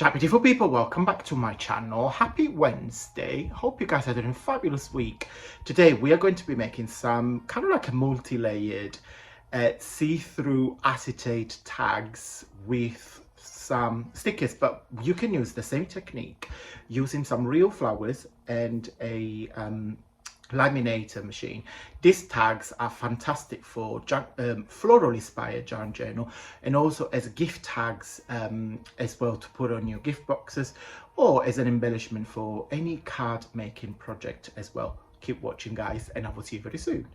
Chat beautiful people, welcome back to my channel. Happy Wednesday. Hope you guys are doing a fabulous week. Today we are going to be making some kind of like a multi-layered see-through acetate tags with some stickers, but you can use the same technique using some real flowers and a laminator machine. These tags are fantastic for floral inspired yarn journal, and also as gift tags as well, to put on your gift boxes or as an embellishment for any card making project as well. Keep watching guys, and I will see you very soon.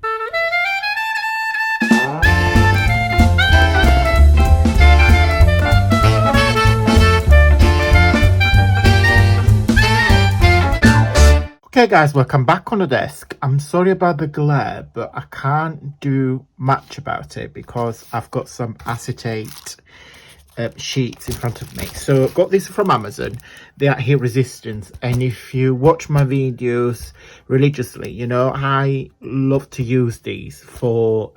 Okay guys, welcome back on the desk. I'm sorry about the glare, but I can't do much about it because I've got some acetate sheets in front of me. So I've got this from Amazon. They are heat resistant, and if you watch my videos religiously, you know I love to use these for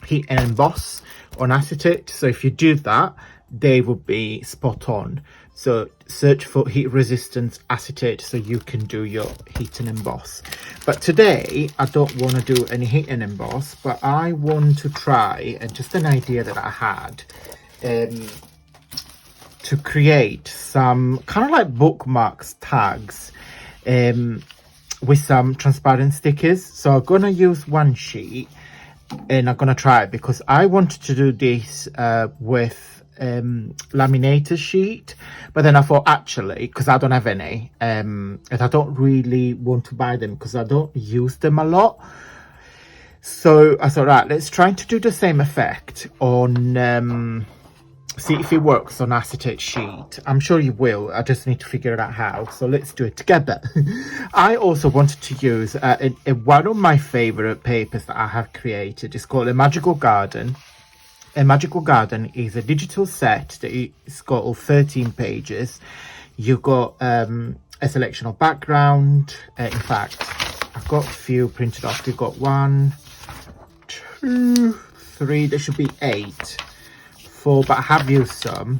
heat and emboss on acetate. So if you do that, they will be spot on. So search for heat resistant acetate so you can do your heat and emboss. But today I don't want to do any heat and emboss, but I want to try, and just an idea that I had, to create some kind of like bookmarks tags with some transparent stickers. So I'm gonna use one sheet and I'm gonna try it because I wanted to do this with laminator sheet, but then I thought, actually, because I don't have any and I don't really want to buy them because I don't use them a lot, so I thought, right, let's try to do the same effect on see if it works on acetate sheet. I'm sure you will, I just need to figure out how, so let's do it together. I also wanted to use one of my favorite papers that I have created. It's called A Magical Garden. A Magical Garden is a digital set that it's got all 13 pages. You've got a selection of background. In fact, I've got a few printed off. You've got 1, 2, 3, there should be 8, 4, but I have used some.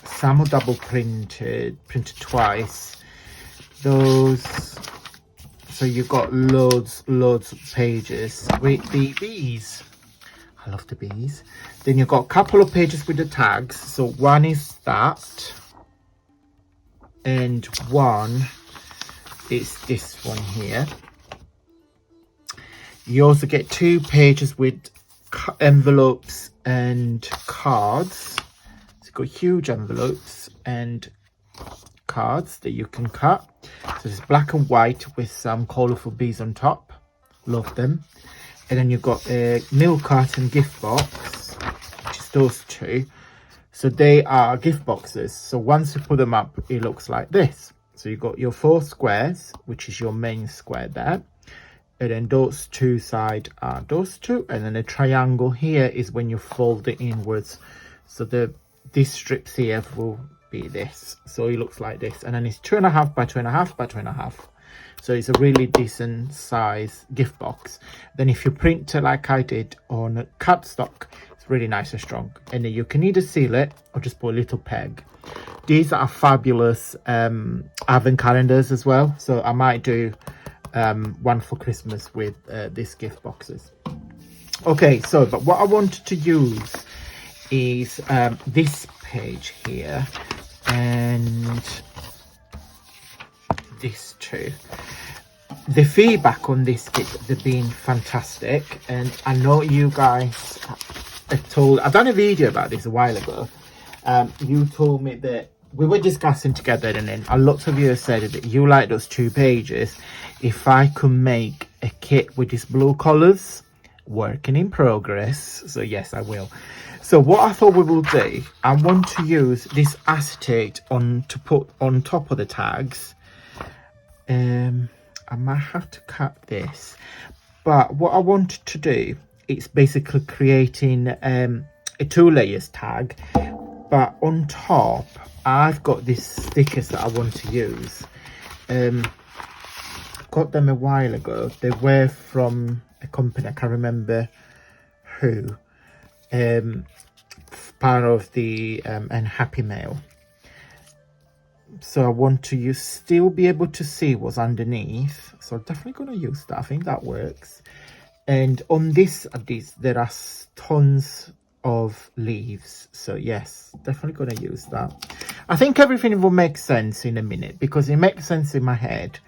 Some are double printed twice. Those. So you've got loads of pages with the bees. I love the bees. Then you've got a couple of pages with the tags. So one is that, and one is this one here. You also get 2 pages with envelopes and cards. So you've got huge envelopes and cards that you can cut. So it's black and white with some colourful bees on top. Love them. And then you've got a milk carton gift box, which is those 2. So they are gift boxes. So once you put them up, it looks like this. So you've got your 4 squares, which is your main square there. And then those 2 sides are those 2. And then a triangle here is when you fold it inwards. So these strips here will be this, so it looks like this, and then it's 2.5 by 2.5 by 2.5. So it's a really decent size gift box. Then if you print it like I did on cardstock, it's really nice and strong, and then you can either seal it or just put a little peg. These are fabulous advent calendars as well, so I might do one for Christmas with these gift boxes. Okay, so but what I wanted to use is this page here and this 2. The feedback on this kit, they've been fantastic, and I know you guys have told, I've done a video about this a while ago. You told me that we were discussing together, and then a lot of you have said that you like those 2 pages. If I could make a kit with these blue colours, working in progress, so yes, I will. So what I thought we will do, I want to use this acetate to put on top of the tags. I might have to cut this, but what I wanted to do, it's basically creating a 2 layers tag, but on top I've got these stickers that I want to use. Got them a while ago. They were from a company, I can't remember who. part of the and Happy Mail. So I want to still be able to see what's underneath. So I'm definitely going to use that. I think that works. And on this there are tons of leaves. So yes, definitely going to use that. I think everything will make sense in a minute because it makes sense in my head.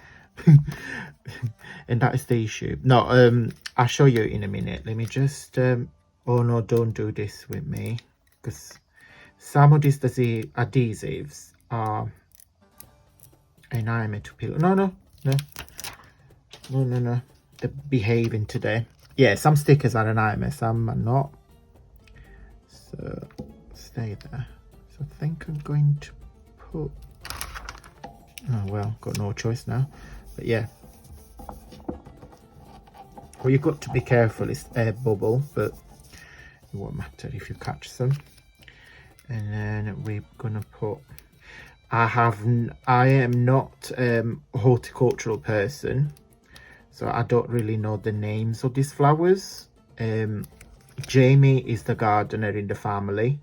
And that is the issue. No, I'll show you in a minute. Let me just oh no, don't do this with me, because some of these adhesives are a nightmare to peel. No, they're behaving today. Yeah, some stickers are a nightmare, some are not, so stay there. So I think I'm going to put, oh well, got no choice now. But yeah, well, you've got to be careful, it's air bubble, but it won't matter if you catch some. And then we're gonna put, I am not a horticultural person, so I don't really know the names of these flowers. Jamie is the gardener in the family.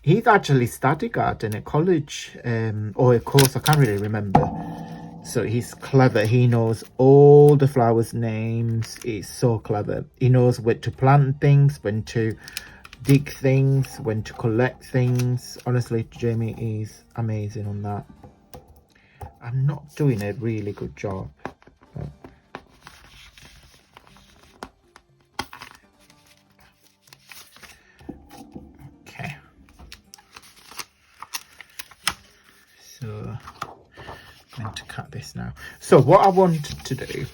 He's actually studied gardening at college, or a course, I can't really remember. So he's clever. He knows all the flowers' names. He's so clever. He knows when to plant things, when to dig things, when to collect things. Honestly, Jamie is amazing on that. I'm not doing a really good job. But... okay. So I'm going to cut this now. So what I want to do,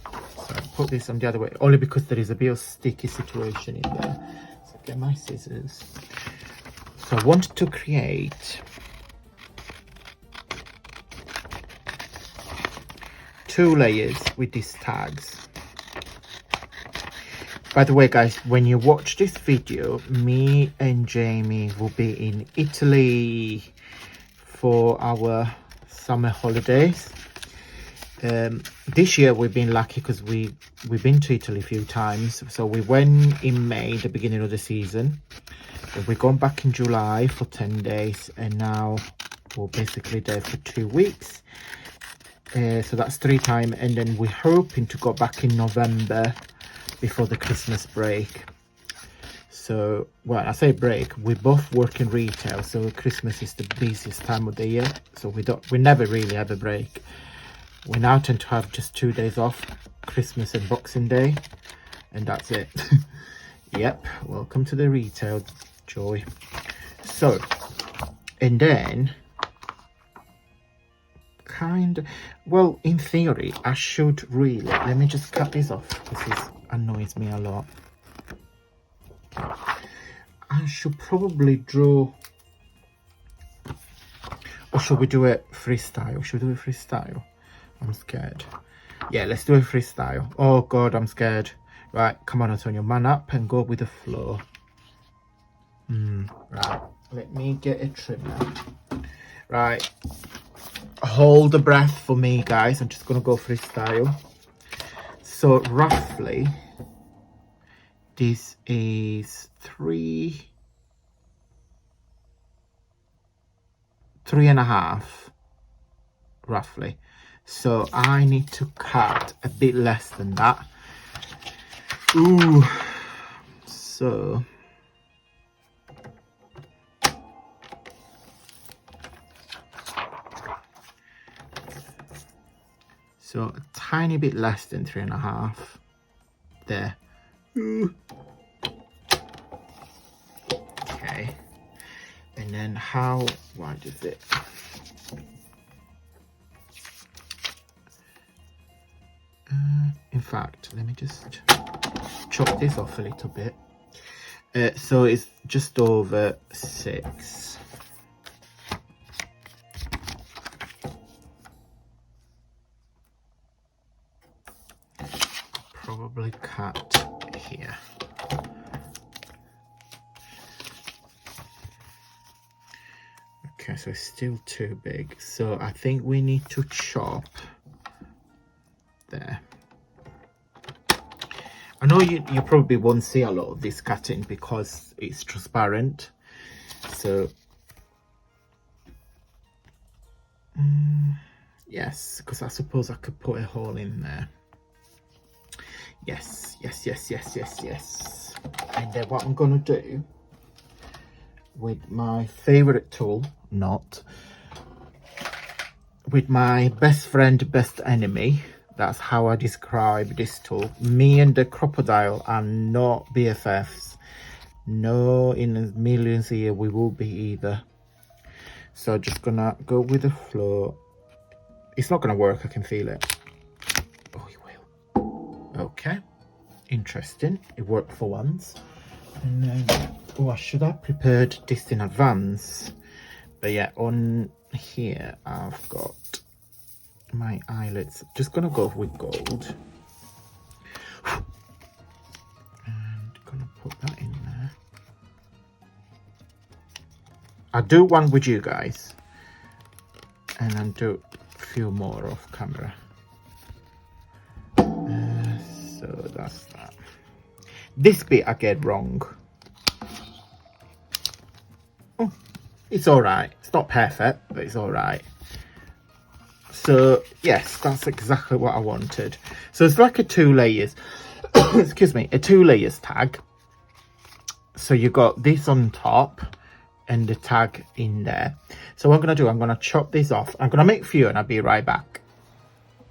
so I put this on the other way, only because there is a bit of sticky situation in there. So get my scissors. So I wanted to create 2 layers with these tags. By the way, guys, when you watch this video, me and Jamie will be in Italy for our summer holidays. This year we've been lucky because we've been to Italy a few times. So we went in May, the beginning of the season. We've gone back in July for 10 days, and now we're basically there for 2 weeks. So that's 3 times, and then we're hoping to go back in November before the Christmas break. So, well, I say break, we both work in retail, so Christmas is the busiest time of the year, so we never really have a break. We now tend to have just 2 days off, Christmas and Boxing Day, and that's it. Yep, welcome to the retail joy. So, and then well, in theory I should really, let me just cut this off because this annoys me a lot. I should probably draw, or should we do it freestyle? Should we do it freestyle? I'm scared. Yeah, let's do it freestyle. Oh god, I'm scared. Right, come on, Antonio, man up and go with the flow. Right, let me get a trimmer. Right, hold the breath for me, guys. I'm just gonna go freestyle. So roughly, this is 3.5, roughly. So I need to cut a bit less than that. Ooh, so a tiny bit less than 3.5 there. Ooh. Okay, and then how wide is it? In fact, let me just chop this off a little bit. So it's just over 6. Probably cut here. Okay, so it's still too big. So I think we need to chop there. I know you probably won't see a lot of this cutting because it's transparent. So yes, because I suppose I could put a hole in there. Yes. And then what I'm gonna do with my favorite tool, with my best friend, best enemy, that's how I describe this tool. Me and the crocodile are not BFFs. No, in a millions a year we will be either. So just gonna go with the flow. It's not gonna work, I can feel it. Oh, it will. Okay, interesting. It worked for once. And then, oh, I should have prepared this in advance. But yeah, on here I've got my eyelets. Just gonna go with gold. And gonna put that in there. I'll do one with you guys. And then do a few more off camera. So that's that. This bit I get wrong. Oh, it's alright. It's not perfect, but it's alright. So yes, that's exactly what I wanted. So it's like a 2 layers, excuse me, a 2 layers tag. So you got this on top and the tag in there. So what I'm going to do, I'm going to chop this off. I'm going to make a few and I'll be right back.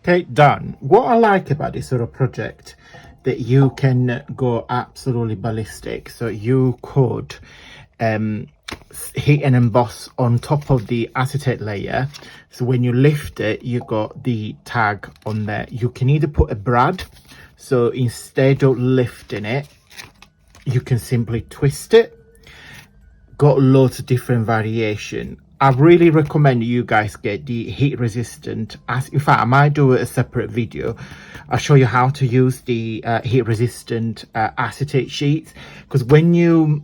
Okay, done. What I like about this sort of project, that you can go absolutely ballistic. So you could hit and emboss on top of the acetate layer. So when you lift it, you got the tag on there. You can either put a brad, so instead of lifting it, you can simply twist it. Got loads of different variation. I really recommend you guys get the heat resistant. In fact, I might do a separate video. I'll show you how to use the heat resistant acetate sheets, because when you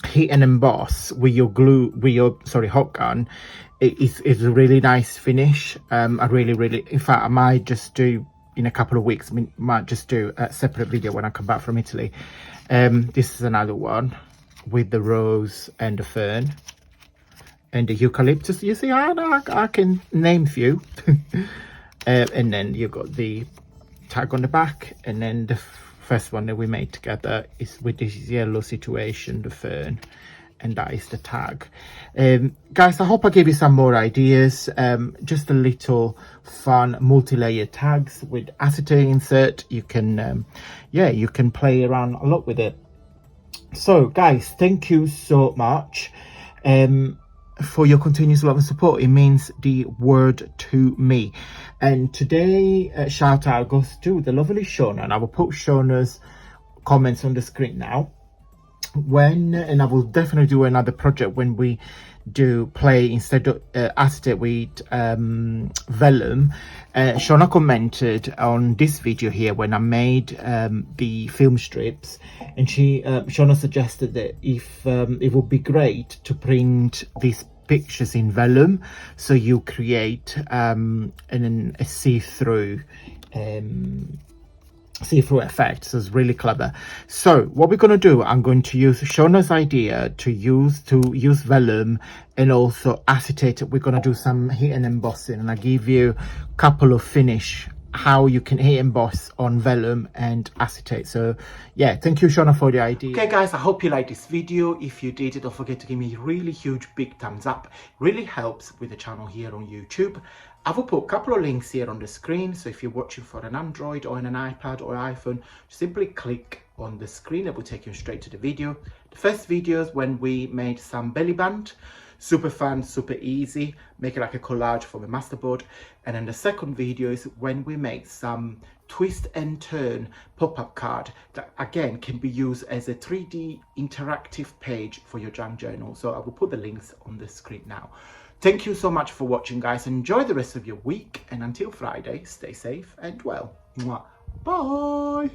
heat and emboss with your hot gun, it's a really nice finish. I really, in fact, I might just do in a couple of weeks. I might just do a separate video when I come back from Italy. This is another one with the rose and the fern and the eucalyptus. You see, I can name a few. And then you got the tag on the back, and then the first one that we made together is with this yellow situation, the fern, and that is the tag. Guys, I hope I gave you some more ideas. Just a little fun multi-layer tags with acetate insert. You can you can play around a lot with it. So guys, thank you so much for your continuous love and support. It means the world to me. And today shout out goes to the lovely Shona, and I will put Shona's comments on the screen now. And I will definitely do another project when we do play instead of acetate with vellum. Shona commented on this video here when I made the film strips, and Shona suggested that if it would be great to print these pictures in vellum, so you create a see-through effect. So it's really clever. So what we're going to do, I'm going to use Shona's idea to use vellum and also acetate. We're going to do some heat and embossing, and I give you a couple of finish how you can heat emboss on vellum and acetate. So yeah, thank you Shona for the idea. Okay guys, I hope you liked this video. If you did, don't forget to give me a really huge big thumbs up. It really helps with the channel here on YouTube. I will put a couple of links here on the screen, so if you're watching for an Android or an iPad or iPhone, simply click on the screen. It will take you straight to the video. The first video is when we made some belly band. Super fun, super easy, make it like a collage from a masterboard. And then the second video is when we make some twist and turn pop-up card that again can be used as a 3D interactive page for your junk journal. So I will put the links on the screen now. Thank you so much for watching guys. Enjoy the rest of your week, and until Friday, stay safe and well. Mwah. Bye.